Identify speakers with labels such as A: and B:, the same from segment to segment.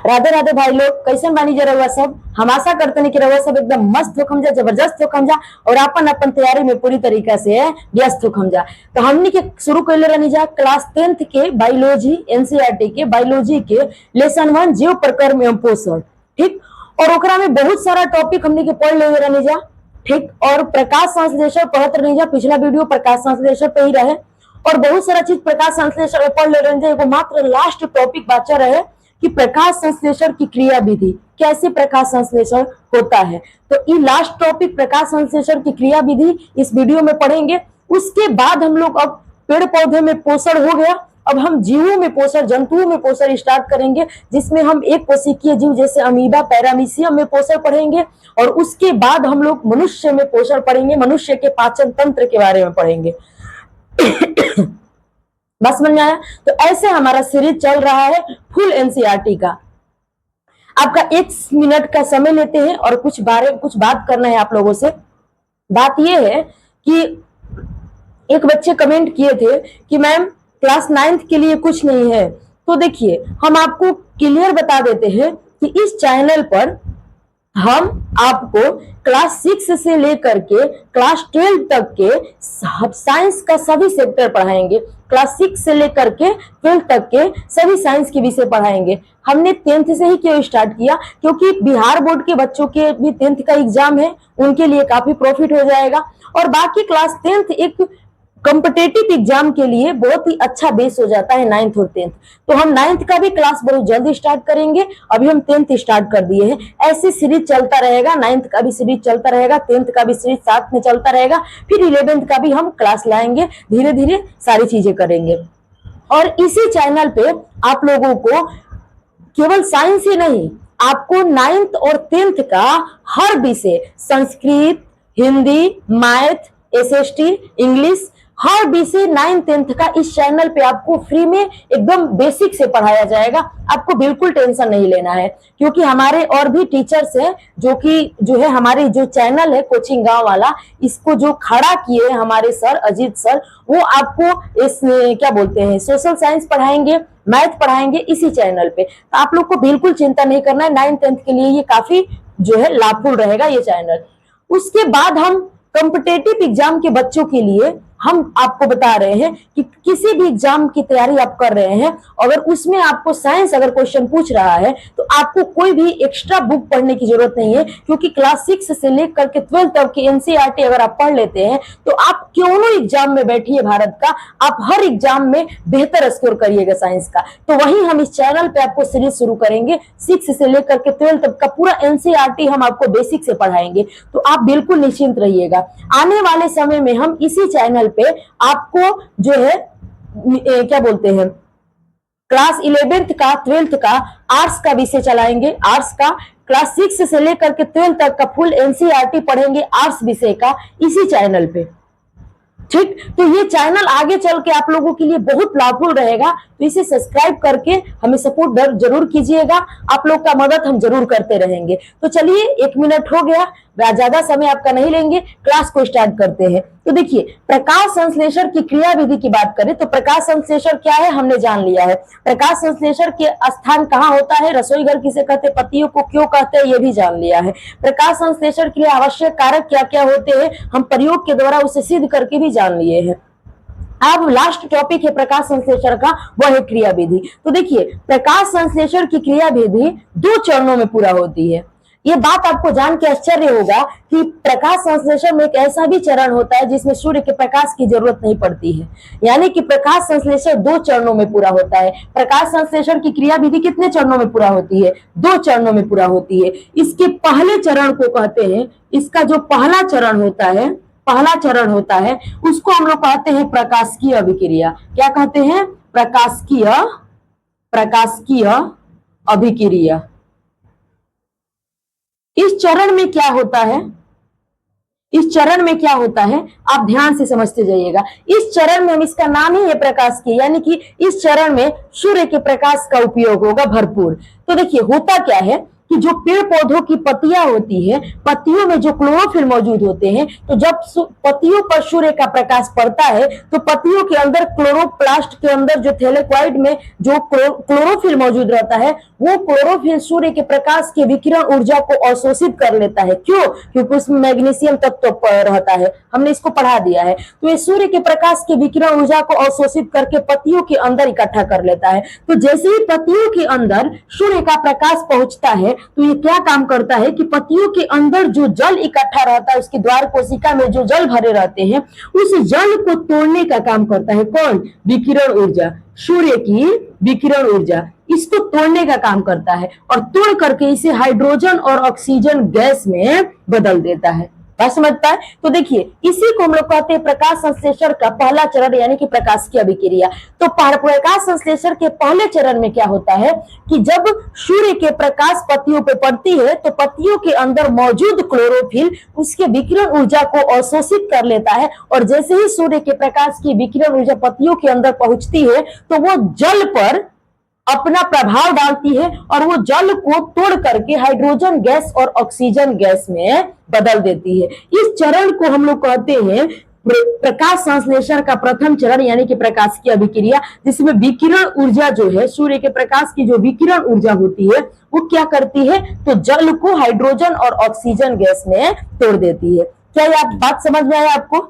A: राधे राधे भाई लोग, कैसन बानी जा रहुआ सब। हम आशा करते हैं कि रहुआ सब एकदम मस्त हो खमजा, जबरदस्त हो खमजा और अपन अपन तैयारी में पूरी तरीका से व्यस्त हो खमजा। तो हमने के शुरू कर ले जा क्लास 10th के बायोलॉजी एनसीईआरटी के बायोलॉजी के लेसन 1 जीव प्रकर्म एवं पोषण। ठीक, और ओकरा में बहुत सारा टॉपिक हमने के पढ़ ले रहनी जा। ठीक, और प्रकाश संश्लेषण पढ़त रहनी जा। पिछला वीडियो प्रकाश संश्लेषण पे ही रहे और बहुत सारा चीज प्रकाश संश्लेषण पढ़ ले रहनी जा। एगो मात्र लास्ट टॉपिक बचा रहे कि प्रकाश संश्लेषण की क्रिया विधि, कैसे प्रकाश संश्लेषण होता है। तो ये लास्ट टॉपिक प्रकाश संश्लेषण की क्रिया विधि इस वीडियो में पढ़ेंगे। उसके बाद हम लोग अब पेड़ पौधे में पोषण हो गया, अब हम जीवों में पोषण, जंतुओं में पोषण स्टार्ट करेंगे, जिसमें हम एक कोशिकीय जीव जैसे अमीबा, पैरामीशियम में पोषण पढ़ेंगे और उसके बाद हम लोग मनुष्य में पोषण पढ़ेंगे, मनुष्य के पाचन तंत्र के बारे में पढ़ेंगे। बस समझ में आया। तो ऐसे हमारा सीरीज चल रहा है फुल एनसीईआरटी का। आपका 1 मिनट का समय लेते हैं और कुछ बात करना है आप लोगों से। बात यह है कि एक बच्चे कमेंट किए थे कि मैम क्लास 9th के लिए कुछ नहीं है। तो देखिए, हम आपको क्लियर बता देते हैं कि इस चैनल पर हम आपको क्लास 6 से लेकर के क्लास 12 तक के साइंस का सभी सेक्टर पढ़ाएंगे। क्लास 6 से लेकर के 12 तक के सभी साइंस के विषय पढ़ाएंगे। हमने 10th से ही क्यों स्टार्ट किया, क्योंकि बिहार बोर्ड के बच्चों के भी 10th का एग्जाम है, उनके लिए काफी प्रॉफिट हो जाएगा। और बाकी क्लास 10th एक कॉम्पिटेटिव एग्जाम के लिए बहुत ही अच्छा बेस हो जाता है 9th और 10th। तो हम 9th का भी क्लास बहुत जल्दी स्टार्ट करेंगे। अभी हम 10th स्टार्ट कर दिए हैं। ऐसे सीरीज चलता रहेगा, 9th का भी सीरीज चलता रहेगा, 10th का भी सीरीज साथ में चलता रहेगा, फिर 11th का भी हम क्लास लाएंगे। धीरे धीरे सारी चीजें करेंगे। और इसी चैनल पे आप लोगों को केवल साइंस ही नहीं, आपको 9th और 10th का हर विषय, Sanskrit, Hindi, math, SST, English, हर विषय 9th 10th का इस चैनल पे आपको फ्री में एकदम बेसिक से पढ़ाया जाएगा। आपको बिल्कुल टेंशन नहीं लेना है, क्योंकि हमारे और भी टीचर्स हैं जो है हमारे जो चैनल है कोचिंग गांव वाला, इसको जो खड़ा किए हैं हमारे सर अजीत सर, वो आपको इस क्या बोलते हैं सोशल साइंस पढ़ाएंगे, मैथ पढ़ाएंगे इसी चैनल पे। तो आप लोग को बिल्कुल चिंता नहीं करना है। 9th 10th के लिए ये काफी जो है लाभफुल रहेगा ये चैनल। उसके बाद हम कॉम्पिटेटिव एग्जाम के बच्चों के लिए हम आपको बता रहे हैं कि किसी भी एग्जाम की तैयारी आप कर रहे हैं, अगर उसमें आपको साइंस अगर क्वेश्चन पूछ रहा है तो आपको कोई भी एक्स्ट्रा बुक पढ़ने की जरूरत नहीं है, क्योंकि क्लास 6 से लेकर के 12 तक की एनसीईआरटी अगर आप पढ़ लेते हैं तो आप क्यों एग्जाम में बैठिए भारत का, आप हर एग्जाम में बेहतर स्कोर करिएगा साइंस का। तो वही हम इस चैनल पे आपको सीरीज शुरू करेंगे। 6 से लेकर के 12 तक का पूरा एनसीईआरटी हम आपको बेसिक से पढ़ाएंगे। तो आप बिल्कुल निश्चिंत रहिएगा। आने वाले समय में हम इसी चैनल पे आपको जो है क्या बोलते हैं क्लास 11th का 12th का आर्ट्स का विषय चलाएंगे। आर्ट्स का क्लास 6 से लेकर के 12 तक का फुल एनसीईआरटी पढ़ेंगे आर्ट्स विषय का इसी चैनल पे। ठीक, तो ये चैनल आगे चल के आप लोगों के लिए बहुत लाभफुल रहेगा। तो इसे सब्सक्राइब करके हमें सपोर्ट जरूर कीजिएगा। आप लोग का मदद हम जरूर करते रहेंगे। तो चलिए 1 मिनट हो गया, ज्यादा समय आपका नहीं लेंगे, क्लास को स्टार्ट करते हैं। तो देखिए, प्रकाश संश्लेषण की क्रिया विधि की बात करें तो प्रकाश संश्लेषण क्या है हमने जान लिया है। प्रकाश संश्लेषण के स्थान कहाँ होता है, रसोई घर किसे कहते हैं, पतियों को क्यों कहते हैं, ये भी जान लिया है। प्रकाश संश्लेषण के लिए आवश्यक कारक क्या क्या होते हैं हम प्रयोग के द्वारा उसे सिद्ध करके भी जान लिए हैं। अब लास्ट टॉपिक है प्रकाश संश्लेषण का, वह है क्रिया विधि। तो देखिए, प्रकाश संश्लेषण की क्रिया विधि 2 चरणों में पूरा होती है। ये बात आपको जान के आश्चर्य होगा कि प्रकाश संश्लेषण में एक ऐसा भी चरण होता है जिसमें सूर्य के प्रकाश की जरूरत नहीं पड़ती है। यानी कि प्रकाश संश्लेषण 2 चरणों में पूरा होता है। प्रकाश संश्लेषण की क्रिया विधि कितने चरणों में पूरा होती है, 2 चरणों में पूरा होती है। इसके पहले चरण को कहते हैं, इसका जो पहला चरण होता है उसको हम लोग कहते हैं प्रकाशिकी अभिक्रिया। क्या कहते हैं, प्रकाशिकीय अभिक्रिया। इस चरण में क्या होता है आप ध्यान से समझते जाइएगा। इस चरण में हम, इसका नाम ही है प्रकाशिकी, यानी कि इस चरण में सूर्य के प्रकाश का उपयोग होगा भरपूर। तो देखिए होता क्या है कि जो पेड़ पौधों की पत्तियां होती है, पत्तियों में जो क्लोरोफिल मौजूद होते हैं, तो जब पत्तियों पर सूर्य का प्रकाश पड़ता है तो पत्तियों के अंदर क्लोरोप्लास्ट के अंदर जो थैलेक्वाइड में जो क्लोरोफिल मौजूद रहता है, वो क्लोरोफिल सूर्य के प्रकाश की विकिरण ऊर्जा को अवशोषित कर लेता है। क्यों? क्योंकि उसमें मैग्नीशियम तत्व रहता है, हमने इसको पढ़ा दिया है। तो ये सूर्य के प्रकाश की विकिरण ऊर्जा को अवशोषित करके पत्तियों के अंदर इकट्ठा कर लेता है। तो जैसे ही पत्तियों के अंदर सूर्य का प्रकाश पहुंचता है तो ये क्या काम करता है कि पत्तियों के अंदर जो जल इकट्ठा रहता है, उसकी द्वार कोशिका में जो जल भरे रहते हैं, उस जल को तोड़ने का काम करता है कौन? विकिरण ऊर्जा, सूर्य की विकिरण ऊर्जा इसको तोड़ने का काम करता है और तोड़ करके इसे हाइड्रोजन और ऑक्सीजन गैस में बदल देता है। बात समझता है? तो देखिए, इसी को हम लोग कहते हैं प्रकाश संश्लेषण का पहला चरण, यानी कि प्रकाश की अभिक्रिया। तो प्रकाश संश्लेषण के पहले चरण में क्या होता है कि जब सूर्य के प्रकाश पत्तियों पर पड़ती है तो पत्तियों के अंदर मौजूद क्लोरोफिल उसके विकिरण ऊर्जा को अवशोषित कर लेता है, और जैसे ही सूर्य के प्रकाश की विकिरण ऊर्जा पत्तियों के अंदर पहुंचती है तो वो जल पर अपना प्रभाव डालती है और वो जल को तोड़ करके हाइड्रोजन गैस और ऑक्सीजन गैस में बदल देती है। इस चरण को हम लोग कहते हैं प्रकाश संश्लेषण का प्रथम चरण, यानी कि प्रकाश की अभिक्रिया, जिसमें विकिरण ऊर्जा जो है, सूर्य के प्रकाश की जो विकिरण ऊर्जा होती है वो क्या करती है, तो जल को हाइड्रोजन और ऑक्सीजन गैस में तोड़ देती है। क्या ये बात समझ में आया आपको?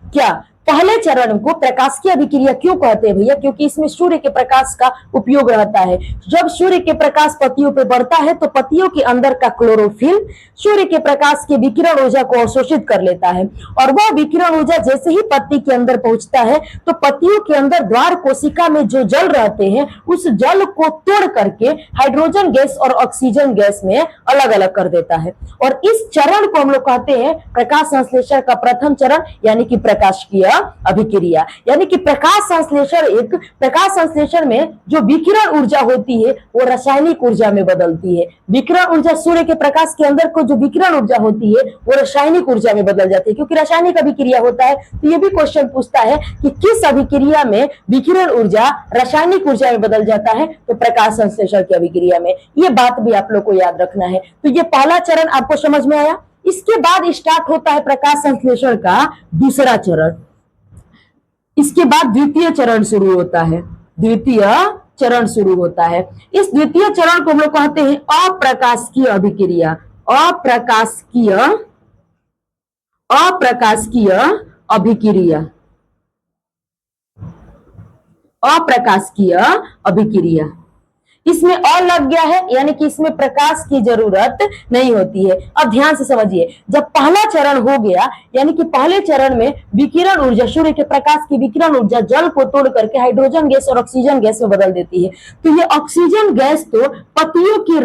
A: क्या पहले चरण को प्रकाश की अभिक्रिया क्यों कहते हैं भैया? क्योंकि इसमें सूर्य के प्रकाश का उपयोग रहता है। जब सूर्य के प्रकाश पत्तियों पर बढ़ता है तो पत्तियों के अंदर का क्लोरोफिल सूर्य के प्रकाश की विकिरण ऊर्जा को अवशोषित कर लेता है, और वह विकिरण ऊर्जा जैसे ही पत्ती के अंदर पहुंचता है तो पत्तियों के अंदर द्वार कोशिका में जो जल रहते हैं उस जल को तोड़ करके हाइड्रोजन गैस और ऑक्सीजन गैस में अलग अलग कर देता है। और इस चरण को हम लोग कहते हैं प्रकाश संश्लेषण का प्रथम चरण, यानी कि प्रकाशिकीय अभिक्रिया। यानी कि प्रकाश संश्लेषण में जो विकिरण ऊर्जा होती है वो रासायनिक ऊर्जा में बदलती है। विकिरण ऊर्जा, सूर्य के प्रकाश के अंदर को जो विकिरण ऊर्जा होती है वो रासायनिक ऊर्जा में बदल जाती है, क्योंकि रासायनिक अभिक्रिया होता है। तो ये भी क्वेश्चन पूछता है कि किस अभिक्रिया में विकिरण ऊर्जा रासायनिक ऊर्जा में बदल जाता है, तो प्रकाश संश्लेषण की अभिक्रिया में। ये बात भी आप लोग को याद रखना है। तो ये पहला चरण आपको समझ में आया। इसके बाद स्टार्ट होता है प्रकाश संश्लेषण का दूसरा चरण। इसके बाद द्वितीय चरण शुरू होता है। द्वितीय चरण शुरू होता है। इस द्वितीय चरण को हम लोग कहते हैं अप्रकाशिकीय अभिक्रिया। अप्रकाशिकीय अभिक्रिया। अप्रकाशिकीय अभिक्रिया, इसमें और लग गया है, यानी कि इसमें प्रकाश की जरूरत नहीं होती है। अब ध्यान से समझिए, जब पहला चरण हो गया, यानी कि पहले चरण में विकिरण ऊर्जा, सूर्य के प्रकाश की विकिरण ऊर्जा जल को तोड़ करके हाइड्रोजन गैस और ऑक्सीजन गैस में बदल देती है। तो ये ऑक्सीजन गैस तो पत्तियों के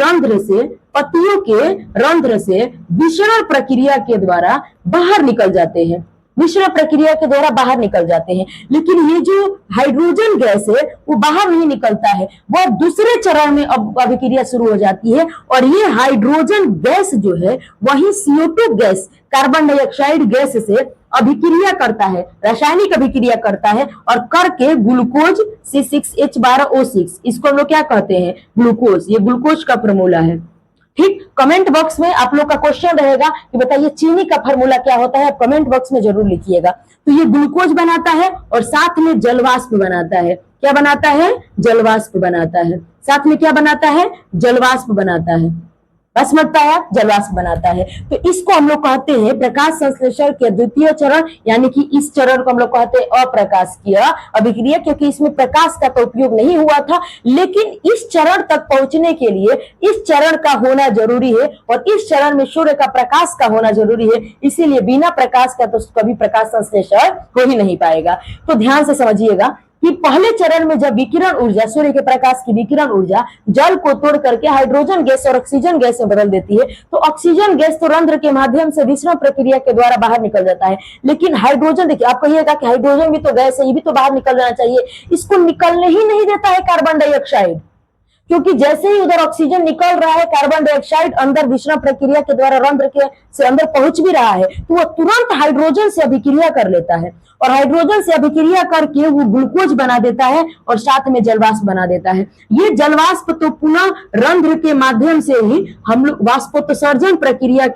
A: रंध्र से विसरण प्रक्रिया के द्वारा बाहर निकल जाते हैं। मिश्रण प्रक्रिया के द्वारा बाहर निकल जाते हैं, लेकिन ये जो हाइड्रोजन गैस है वो बाहर नहीं निकलता है, वह दूसरे चरण में अब अभिक्रिया शुरू हो जाती है। और ये हाइड्रोजन गैस जो है वही CO2 gas, carbon dioxide gas से अभिक्रिया करता है, रासायनिक अभिक्रिया करता है, और करके ग्लूकोज C6H12O6, इसको हम लोग क्या कहते हैं, ग्लूकोज। ये ग्लूकोज का फॉर्मूला है। ठीक, कमेंट बॉक्स में आप लोग का क्वेश्चन रहेगा कि बताइए चीनी का फार्मूला क्या होता है, आप कमेंट बॉक्स में जरूर लिखिएगा। तो ये ग्लूकोज बनाता है और साथ में जलवाष्प बनाता है। क्या बनाता है? जलवाष्प बनाता है। साथ में क्या बनाता है? जलवाष्प बनाता है। बस मत है, जलवाष्प बनाता है। तो इसको हम लोग कहते हैं प्रकाश संश्लेषण के द्वितीय चरण, यानी कि इस चरण को हम लोग कहते हैं अप्रकाशिकीय अभिक्रिया, क्योंकि इसमें प्रकाश का तो उपयोग नहीं हुआ था। लेकिन इस चरण तक पहुंचने के लिए इस चरण का होना जरूरी है, और इस चरण में सूर्य का प्रकाश का होना जरूरी है। इसीलिए बिना प्रकाश का तो कभी प्रकाश संश्लेषण हो ही नहीं पाएगा। तो ध्यान से समझिएगा कि पहले चरण में जब विकिरण ऊर्जा, सूर्य के प्रकाश की विकिरण ऊर्जा जल को तोड़ करके हाइड्रोजन गैस और ऑक्सीजन गैस में बदल देती है, तो ऑक्सीजन गैस तो रंध्र के माध्यम से विसरण प्रक्रिया के द्वारा बाहर निकल जाता है। लेकिन हाइड्रोजन, देखिए आप कहिएगा कि हाइड्रोजन भी तो गैस है, ये भी तो बाहर निकलना चाहिए, इसको निकलने ही नहीं देता है कार्बन डाइऑक्साइड। क्योंकि जैसे ही उधर ऑक्सीजन निकल रहा है, कार्बन डाइऑक्साइड अंदर विषरण प्रक्रिया के द्वारा रंध्र के से अंदर पहुंच भी रहा है, तो वो तुरंत हाइड्रोजन से अभिक्रिया कर लेता है और हाइड्रोजन से अभिक्रिया करके वो ग्लूकोज बना देता है और साथ में जलवाष्प बना देता है। ये जलवाष्प तो पुनः रंध्र के माध्यम से ही हम लोग वाष्पोत्सर्जन प्रक्रिया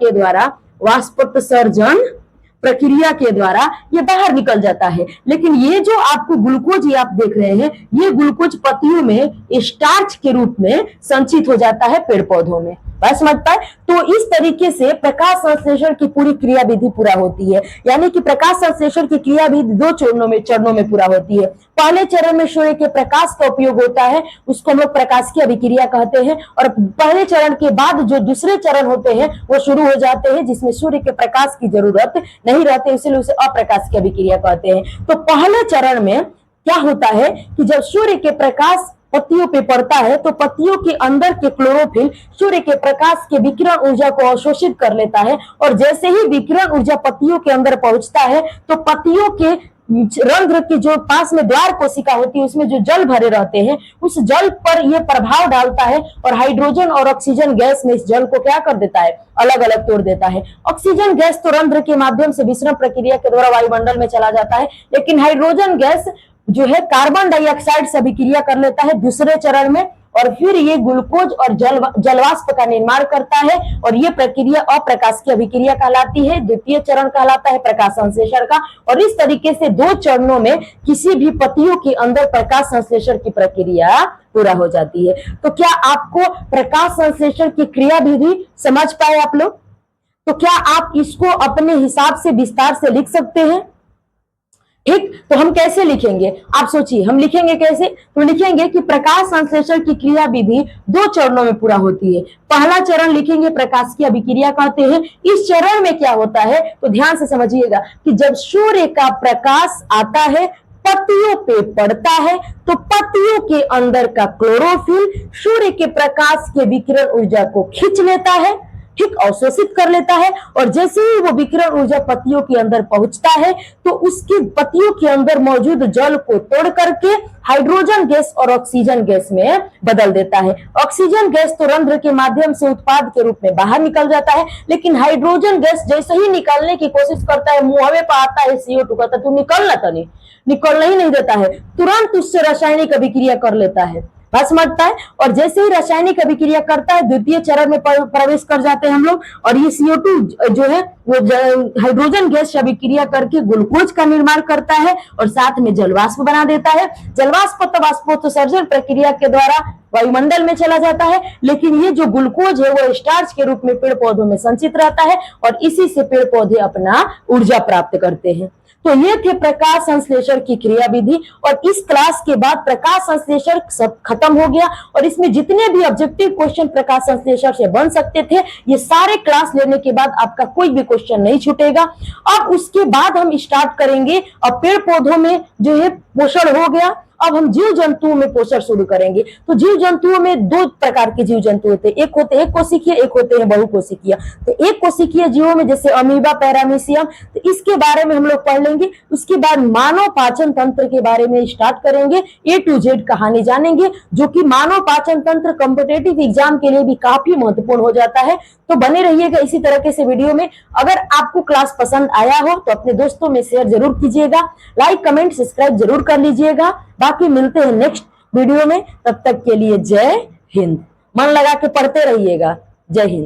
A: के द्वारा ये बाहर निकल जाता है। लेकिन ये जो आपको ग्लूकोज ये आप देख रहे हैं, ये ग्लूकोज पत्तियों में स्टार्च के रूप में संचित हो जाता है पेड़ पौधों में। बात समझ पाए? तो इस तरीके से प्रकाश संश्लेषण की पूरी क्रिया विधि पूरा होती है। यानी कि प्रकाश संश्लेषण की क्रिया विधि दो चरणों में पूरा होती है। पहले चरण में सूर्य के प्रकाश का उपयोग होता है, उसको हम लोग प्रकाश की अभिक्रिया कहते हैं। और पहले चरण के बाद जो दूसरे चरण होते हैं वो शुरू हो जाते हैं, जिसमें सूर्य के प्रकाश की जरूरत नहीं रहती, इसलिए उसे अप्रकाश की अभिक्रिया कहते हैं। तो पहले चरण में क्या होता है कि जब सूर्य के प्रकाश पत्तियों पे पड़ता है तो पत्तियों के अंदर के क्लोरोफिल सूर्य के प्रकाश के विकिरण ऊर्जा को अवशोषित कर लेता है और जैसे ही विकिरण ऊर्जा पत्तियों के अंदर पहुंचता है तो पत्तियों के रंध्र की जो पास में द्वार कोशिका होती है उसमें जो जल भरे रहते हैं उस जल पर यह प्रभाव डालता है और हाइड्रोजन और ऑक्सीजन गैस में इस जल को क्या कर देता है, अलग अलग तोड़ देता है। ऑक्सीजन गैस तो रंध्र के माध्यम से विसरण प्रक्रिया के द्वारा वायुमंडल में चला जाता है, लेकिन हाइड्रोजन गैस जो है कार्बन डाइऑक्साइड से अभिक्रिया कर लेता है दूसरे चरण में और फिर ये ग्लूकोज और जलवाष्प का निर्माण करता है और ये प्रक्रिया अप्रकाश की अभिक्रिया कहलाती है। द्वितीय चरण कहलाता है प्रकाश संश्लेषण का। और इस तरीके से दो चरणों में किसी भी पत्तियों के अंदर प्रकाश संश्लेषण की प्रक्रिया पूरा हो जाती है। तो क्या आपको प्रकाश संश्लेषण की क्रिया विधि समझ पाए आप लोग? तो क्या आप इसको अपने हिसाब से विस्तार से लिख सकते हैं? ठीक, तो हम कैसे लिखेंगे आप सोचिए, हम लिखेंगे कैसे? तो लिखेंगे कि प्रकाश संश्लेषण की क्रिया विधि दो चरणों में पूरा होती है। पहला चरण लिखेंगे प्रकाश की अभिक्रिया कहते हैं। इस चरण में क्या होता है तो ध्यान से समझिएगा कि जब सूर्य का प्रकाश आता है पत्तियों पे पड़ता है तो पत्तियों के अंदर का क्लोरोफिल सूर्य के प्रकाश के विकिरण ऊर्जा को खींच लेता है, ठीक, अवशोषित कर लेता है और जैसे ही वो विकिरण ऊर्जा पत्तियों के अंदर पहुंचता है तो उसकी पत्तियों के अंदर मौजूद जल को तोड़ करके हाइड्रोजन गैस और ऑक्सीजन गैस में बदल देता है। ऑक्सीजन गैस तो रंध्र के माध्यम से उत्पाद के रूप में बाहर निकल जाता है, लेकिन हाइड्रोजन गैस जैसे ही निकालने की कोशिश करता है मुंह पे आता है CO2 का, तो निकलना तो निकलना ही नहीं देता है, तुरंत उससे रासायनिक अभिक्रिया कर लेता है। बात समझता है? और जैसे ही रासायनिक अभिक्रिया करता है द्वितीय चरण में प्रवेश कर जाते हैं हम लोग और ये CO2 जो है वो हाइड्रोजन गैस से अभिक्रिया करके ग्लूकोज का निर्माण करता है और साथ में जलवाष्प बना देता है। जलवाष्प तो वाष्पोत्सर्जन प्रक्रिया के द्वारा वायुमंडल में चला जाता है, लेकिन ये जो ग्लूकोज है वो स्टार्च के रूप में पेड़ पौधों में संचित रहता है और इसी से पेड़ पौधे अपना ऊर्जा प्राप्त करते हैं। तो ये थे प्रकाश संश्लेषण की क्रिया विधि। और इस क्लास के बाद प्रकाश संश्लेषण सब खत्म हो गया और इसमें जितने भी ऑब्जेक्टिव क्वेश्चन प्रकाश संश्लेषण से बन सकते थे ये सारे क्लास लेने के बाद आपका कोई भी क्वेश्चन नहीं छूटेगा। अब उसके बाद हम स्टार्ट करेंगे, अब पेड़ पौधों में जो है पोषण हो गया, अब हम जीव जंतुओं में पोषण शुरू करेंगे। तो जीव जंतुओं में दो प्रकार के जीव जंतु होते हैं, एक होते हैं कोशिकीय, एक होते हैं बहुकोशिकीय। तो एक कोशिकीय जीवों में जैसे अमीबा, पैरामीशियम, तो इसके बारे में हम लोग पढ़ लेंगे। उसके बाद मानव पाचन तंत्र के बारे में स्टार्ट करेंगे, A to Z कहानी जानेंगे, जो कि मानव पाचन तंत्र कॉम्पिटिटिव एग्जाम के लिए भी काफी महत्वपूर्ण हो जाता है। तो बने रहिएगा इसी तरीके से वीडियो में। अगर आपको क्लास पसंद आया हो तो अपने दोस्तों में शेयर जरूर कीजिएगा, लाइक कमेंट सब्सक्राइब जरूर कर लीजिएगा। बाकी मिलते हैं नेक्स्ट वीडियो में, तब तक के लिए जय हिंद। मन लगा के पढ़ते रहिएगा। जय हिंद।